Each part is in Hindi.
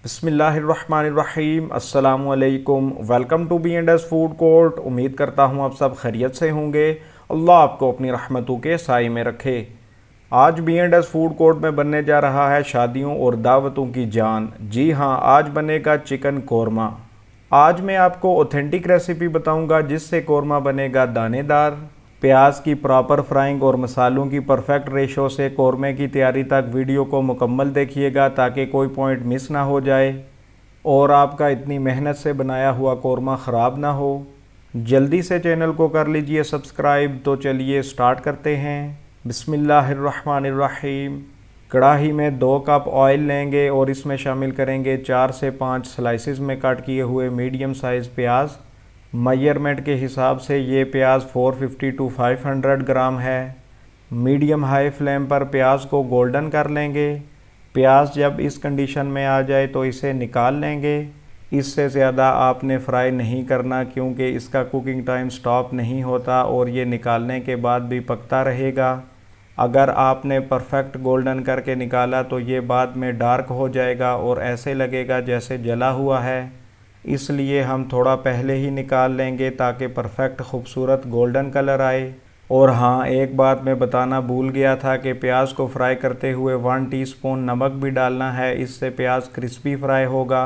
बिस्मिल्लाहिर्रहमानिर्रहीम अस्सलामुअलैकुम। Welcome to B&S food court. उम्मीद करता हूँ आप सब खैरियत से होंगे। अल्लाह आपको अपनी रहमतों के साए में रखे। आज B&S फूड कोर्ट में बनने जा रहा है शादियों और दावतों की जान। जी हाँ, आज बनेगा चिकन कोरमा। आज मैं आपको ऑथेंटिक रेसिपी बताऊंगा जिससे कोरमा बनेगा दानेदार। प्याज की प्रॉपर फ्राइंग और मसालों की परफेक्ट रेशो से कोरमे की तैयारी तक वीडियो को मुकम्मल देखिएगा ताकि कोई पॉइंट मिस ना हो जाए और आपका इतनी मेहनत से बनाया हुआ कोरमा ख़राब ना हो। जल्दी से चैनल को कर लीजिए सब्सक्राइब। तो चलिए स्टार्ट करते हैं। बिस्मिल्लाहिर्रहमानिर्रहीम। कढ़ाई में 2 कप ऑयल लेंगे और इसमें शामिल करेंगे 4 से 5 स्लाइसिस में कट किए हुए मीडियम साइज़ प्याज। मेजरमेंट के हिसाब से ये प्याज 450 टू 500 ग्राम है। मीडियम हाई फ्लेम पर प्याज को गोल्डन कर लेंगे। प्याज जब इस कंडीशन में आ जाए तो इसे निकाल लेंगे। इससे ज़्यादा आपने फ्राई नहीं करना क्योंकि इसका कुकिंग टाइम स्टॉप नहीं होता और ये निकालने के बाद भी पकता रहेगा। अगर आपने परफेक्ट गोल्डन करके निकाला तो ये बाद में डार्क हो जाएगा और ऐसे लगेगा जैसे जला हुआ है। इसलिए हम थोड़ा पहले ही निकाल लेंगे ताकि परफेक्ट खूबसूरत गोल्डन कलर आए। और हाँ, एक बात मैं बताना भूल गया था कि प्याज को फ्राई करते हुए 1 टीस्पून नमक भी डालना है, इससे प्याज क्रिस्पी फ्राई होगा।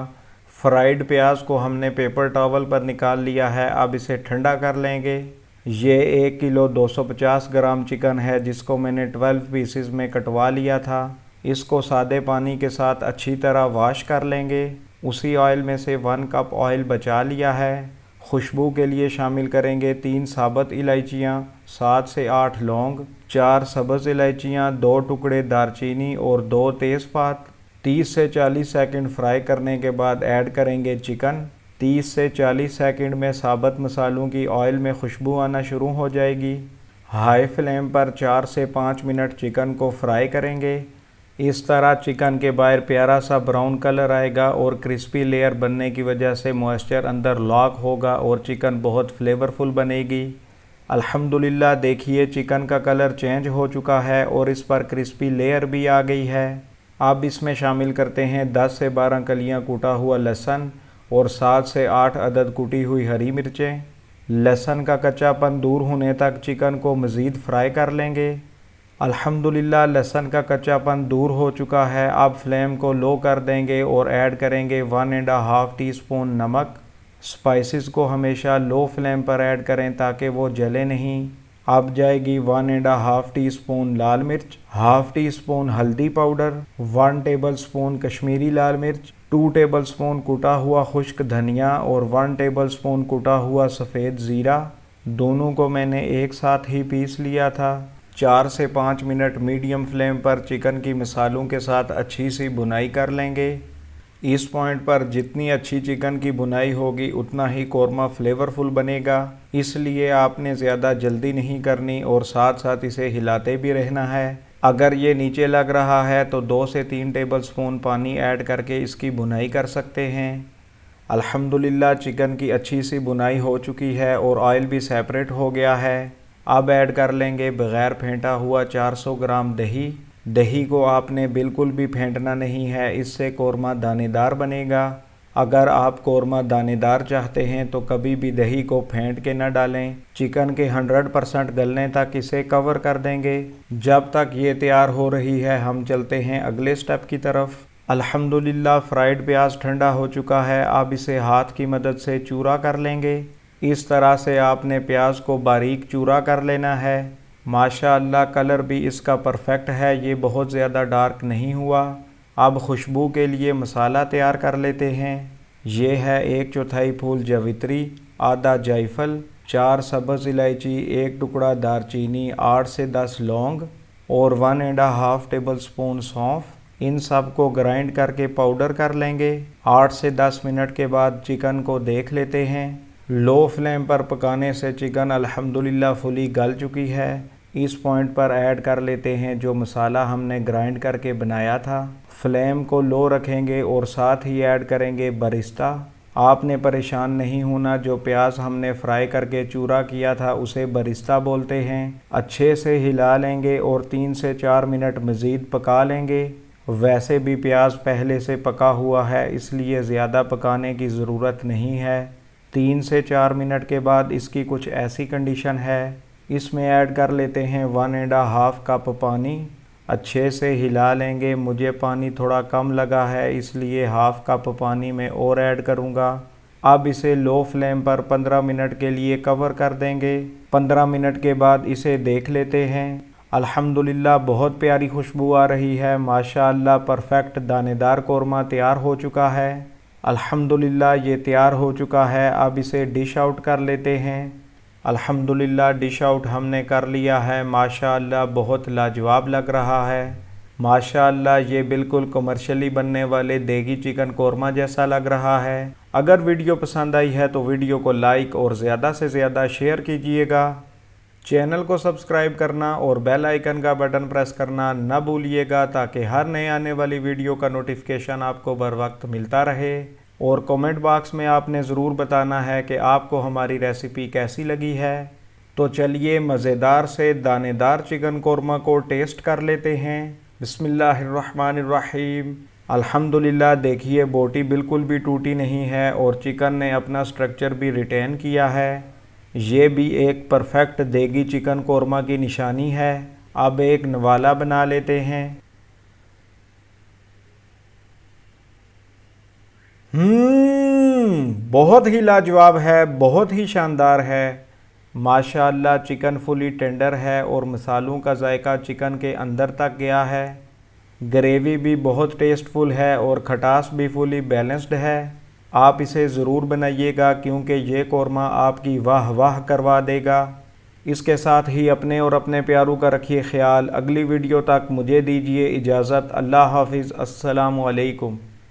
फ्राइड प्याज को हमने पेपर टॉवल पर निकाल लिया है। अब इसे ठंडा कर लेंगे। ये 1 किलो 250 ग्राम चिकन है जिसको मैंने 12 पीसेस में कटवा लिया था। इसको सादे पानी के साथ अच्छी तरह वॉश कर लेंगे। उसी ऑयल में से 1 कप ऑयल बचा लिया है। खुशबू के लिए शामिल करेंगे 3 साबुत इलायचियाँ, 7 से 8 लौंग, 4 सब्ज़ इलायचियाँ, 2 टुकड़े दारचीनी और 2 तेज़पात। 30 से 40 सेकंड फ्राई करने के बाद ऐड करेंगे चिकन। 30 से 40 सेकंड में साबुत मसालों की ऑयल में खुशबू आना शुरू हो जाएगी। हाई फ्लेम पर 4 से 5 मिनट चिकन को फ्राई करेंगे। इस तरह चिकन के बाहर प्यारा सा ब्राउन कलर आएगा और क्रिस्पी लेयर बनने की वजह से मॉइस्चर अंदर लॉक होगा और चिकन बहुत फ्लेवरफुल बनेगी। अल्हम्दुलिल्लाह, देखिए चिकन का कलर चेंज हो चुका है और इस पर क्रिस्पी लेयर भी आ गई है। अब इसमें शामिल करते हैं 10 से 12 कलियां कूटा हुआ लहसुन और 7 से 8 अदद कुटी हुई हरी मिर्चें। लहसुन का कच्चापन दूर होने तक चिकन को मज़ीद फ्राई कर लेंगे। अल्हम्दुलिल्लाह, लहसुन का कच्चापन दूर हो चुका है। अब फ्लेम को लो कर देंगे और ऐड करेंगे 1.5 टीस्पून नमक। स्पाइसेस को हमेशा लो फ्लेम पर ऐड करें ताकि वो जले नहीं। अब जाएगी 1.5 टीस्पून लाल मिर्च, हाफ टी स्पून हल्दी पाउडर, 1 टेबलस्पून कश्मीरी लाल मिर्च, 2 टेबलस्पून कुटा हुआ खुश्क धनिया और 1 टेबलस्पून कुटा हुआ सफ़ेद ज़ीरा। दोनों को मैंने एक साथ ही पीस लिया था। 4 से 5 मिनट मीडियम फ्लेम पर चिकन की मसालों के साथ अच्छी सी भुनाई कर लेंगे। इस पॉइंट पर जितनी अच्छी चिकन की भुनाई होगी उतना ही कोरमा फ्लेवरफुल बनेगा। इसलिए आपने ज़्यादा जल्दी नहीं करनी और साथ साथ इसे हिलाते भी रहना है। अगर ये नीचे लग रहा है तो 2 से 3 टेबलस्पून पानी ऐड करके इसकी भुनाई कर सकते हैं। अल्हम्दुलिल्लाह, चिकन की अच्छी सी भुनाई हो चुकी है और ऑयल भी सेपरेट हो गया है। अब ऐड कर लेंगे बग़ैर फेंटा हुआ 400 ग्राम दही। दही को आपने बिल्कुल भी फेंटना नहीं है, इससे कोरमा दानेदार बनेगा। अगर आप कोरमा दानेदार चाहते हैं तो कभी भी दही को फेंट के न डालें। चिकन के 100% गलने तक इसे कवर कर देंगे। जब तक ये तैयार हो रही है हम चलते हैं अगले स्टेप की तरफ। अल्हम्दुलिल्लाह, फ्राइड प्याज ठंडा हो चुका है। अब इसे हाथ की मदद से चूरा कर लेंगे। इस तरह से आपने प्याज को बारीक चूरा कर लेना है। माशाअल्लाह, कलर भी इसका परफेक्ट है, ये बहुत ज़्यादा डार्क नहीं हुआ। अब खुशबू के लिए मसाला तैयार कर लेते हैं। ये है 1/4 फूल जावित्री, आधा जायफल, 4 सब्ज़ इलायची, 1 टुकड़ा दारचीनी, 8 से 10 लौंग और 1.5 टेबलस्पून सौंफ। इन सब को ग्राइंड करके पाउडर कर लेंगे। 8 से 10 मिनट के बाद चिकन को देख लेते हैं। लो फ्लेम पर पकाने से चिकन अल्हम्दुलिल्लाह फुली गल चुकी है। इस पॉइंट पर ऐड कर लेते हैं जो मसाला हमने ग्राइंड करके बनाया था। फ्लेम को लो रखेंगे और साथ ही ऐड करेंगे बरिस्ता। आपने परेशान नहीं होना, जो प्याज हमने फ्राई करके चूरा किया था उसे बरिस्ता बोलते हैं। अच्छे से हिला लेंगे और 3 से 4 मिनट मज़ीद पका लेंगे। वैसे भी प्याज पहले से पका हुआ है, इसलिए ज़्यादा पकाने की ज़रूरत नहीं है। 3 से 4 मिनट के बाद इसकी कुछ ऐसी कंडीशन है, इसमें ऐड कर लेते हैं 1.5 कप पानी। अच्छे से हिला लेंगे। मुझे पानी थोड़ा कम लगा है, इसलिए हाफ़ कप पानी में और ऐड करूँगा। अब इसे लो फ्लेम पर 15 मिनट के लिए कवर कर देंगे। 15 मिनट के बाद इसे देख लेते हैं। अल्हम्दुलिल्लाह बहुत प्यारी खुशबू आ रही है। माशाअल्लाह परफेक्ट दानेदार कौरमा तैयार हो चुका है। अल्हम्दुलिल्लाह ये तैयार हो चुका है। अब इसे डिश आउट कर लेते हैं। अल्हम्दुलिल्लाह डिश आउट हमने कर लिया है। माशाअल्लाह बहुत लाजवाब लग रहा है। माशाअल्लाह ये बिल्कुल कमर्शियली बनने वाले देगी चिकन कौरमा जैसा लग रहा है। अगर वीडियो पसंद आई है तो वीडियो को लाइक और ज़्यादा से ज़्यादा शेयर कीजिएगा। चैनल को सब्सक्राइब करना और बेल आइकन का बटन प्रेस करना न भूलिएगा, ताकि हर नए आने वाली वीडियो का नोटिफिकेशन आपको बर वक्त मिलता रहे। और कमेंट बॉक्स में आपने ज़रूर बताना है कि आपको हमारी रेसिपी कैसी लगी है। तो चलिए मज़ेदार से दानेदार चिकन कौरमा को टेस्ट कर लेते हैं। बिस्मिल्लाहिर्रहमानिर्रहीम। अल्हम्दुलिल्लाह देखिए बोटी बिल्कुल भी टूटी नहीं है और चिकन ने अपना स्ट्रक्चर भी रिटेन किया है। ये भी एक परफेक्ट देगी चिकन कौरमा की निशानी है। अब एक नवाला बना लेते हैं। बहुत ही लाजवाब है, बहुत ही शानदार है। माशाअल्लाह चिकन फुली टेंडर है और मसालों का जायका चिकन के अंदर तक गया है। ग्रेवी भी बहुत टेस्टफुल है और खटास भी फुली बैलेंस्ड है। आप इसे ज़रूर बनाइएगा, क्योंकि ये कौरमा आपकी वाह वाह करवा देगा। इसके साथ ही अपने और अपने प्यारों का रखिए ख्याल। अगली वीडियो तक मुझे दीजिए इजाज़त। अल्लाह हाफिज़। अस्सलामु अलैकुम।